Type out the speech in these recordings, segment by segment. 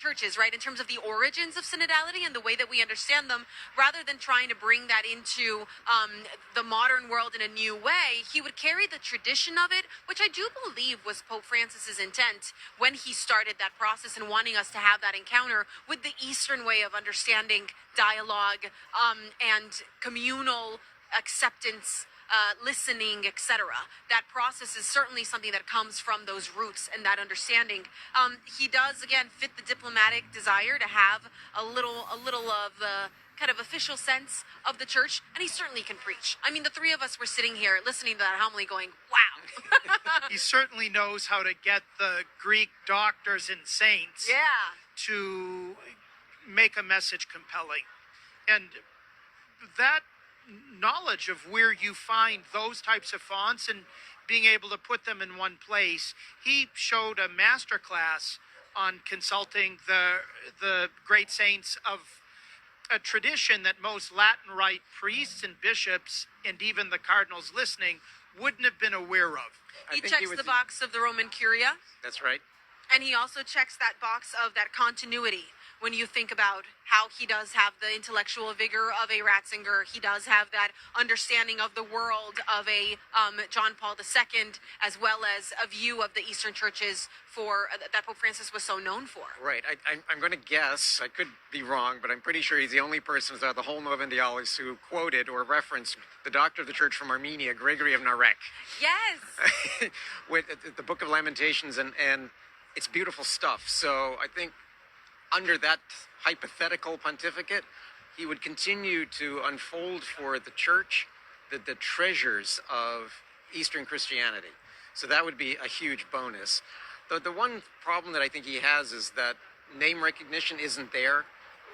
churches, right, in terms of the origins of synodality and the way that we understand them, rather than trying to bring that into the modern world in a new way. He would carry the tradition of it, which I do believe was Pope Francis's intent when he started that process and wanting us to have that encounter with the Eastern way of understanding dialogue and communal acceptance, listening, etc. That process is certainly something that comes from those roots and that understanding. He does, again, fit the diplomatic desire to have a little of the kind of official sense of the church, and he certainly can preach. I mean, the three of us were sitting here listening to that homily going, wow. He certainly knows how to get the Greek doctors and saints to make a message compelling. And that knowledge of where you find those types of fonts and being able to put them in one place. He showed a master class on consulting the great saints of a tradition that most Latin Rite priests and bishops and even the cardinals listening wouldn't have been aware of. He checks the box of the Roman Curia. That's right. And he also checks that box of that continuity. When you think about how he does have the intellectual vigor of a Ratzinger, he does have that understanding of the world of a John Paul II, as well as a view of the Eastern churches that Pope Francis was so known for. Right. I'm going to guess, I could be wrong, but I'm pretty sure he's the only person throughout the whole Novum Dialis who quoted or referenced the doctor of the church from Armenia, Gregory of Narek. Yes. With the Book of Lamentations, and it's beautiful stuff. So I think under that hypothetical pontificate, he would continue to unfold for the church the treasures of Eastern Christianity. So that would be a huge bonus. The one problem that I think he has is that name recognition isn't there.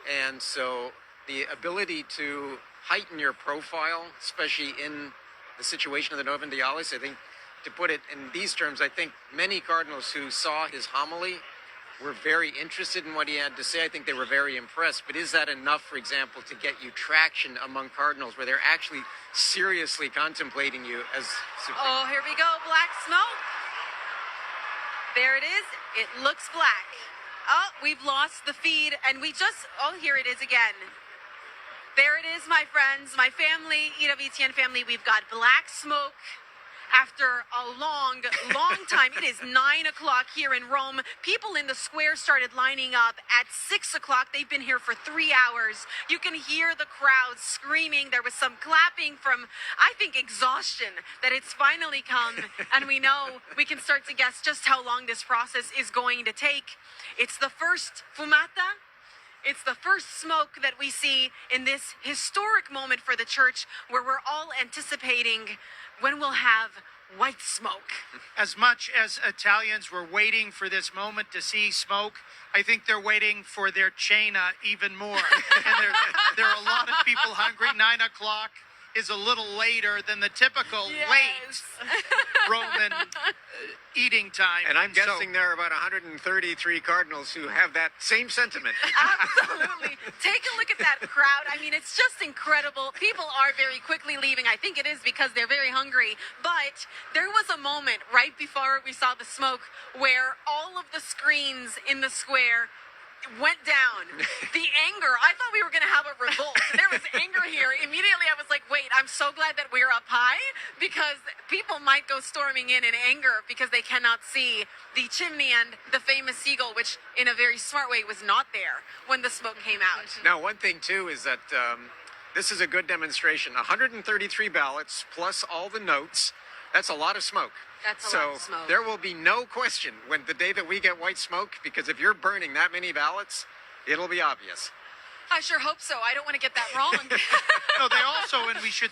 And so the ability to heighten your profile, especially in the situation of the Novum Dialis, I think, to put it in these terms, I think many cardinals who saw his homily were very interested in what he had to say. I think they were very impressed. But is that enough, for example, to get you traction among cardinals where they're actually seriously contemplating you as supreme? Oh, here we go. Black smoke. There it is. It looks black. Oh, we've lost the feed, and here it is again. There it is, my friends, my family, EWTN family. We've got black smoke. After a long time. It is 9 o'clock here in Rome. People in the square started lining up at 6 o'clock. They've been here for 3 hours. You can hear the crowd screaming. There was some clapping from, I think, exhaustion that it's finally come. And we know we can start to guess just how long this process is going to take. It's the first fumata. It's the first smoke that we see in this historic moment for the church, where we're all anticipating when we'll have white smoke. As much as Italians were waiting for this moment to see smoke, I think they're waiting for their cena even more. And there are a lot of people hungry. 9 o'clock is a little later than the typical late Roman eating time. And I'm guessing there are about 133 cardinals who have that same sentiment. Absolutely. Take a look at that crowd. I mean, it's just incredible. People are very quickly leaving. I think it is because they're very hungry. But there was a moment right before we saw the smoke where all of the screens in the square went down. The anger, I thought we were going to have a revolt. There was anger here. Immediately I was like, wait, I'm so glad that we're up high, because people might go storming in anger because they cannot see the chimney and the famous seagull, which in a very smart way was not there when the smoke came out. Now, one thing too is that this is a good demonstration. 133 ballots plus all the notes. That's a lot of smoke. That's a lot of smoke. There will be no question when the day that we get white smoke, because if you're burning that many ballots, it'll be obvious. I sure hope so. I don't want to get that wrong. No, they also, and we should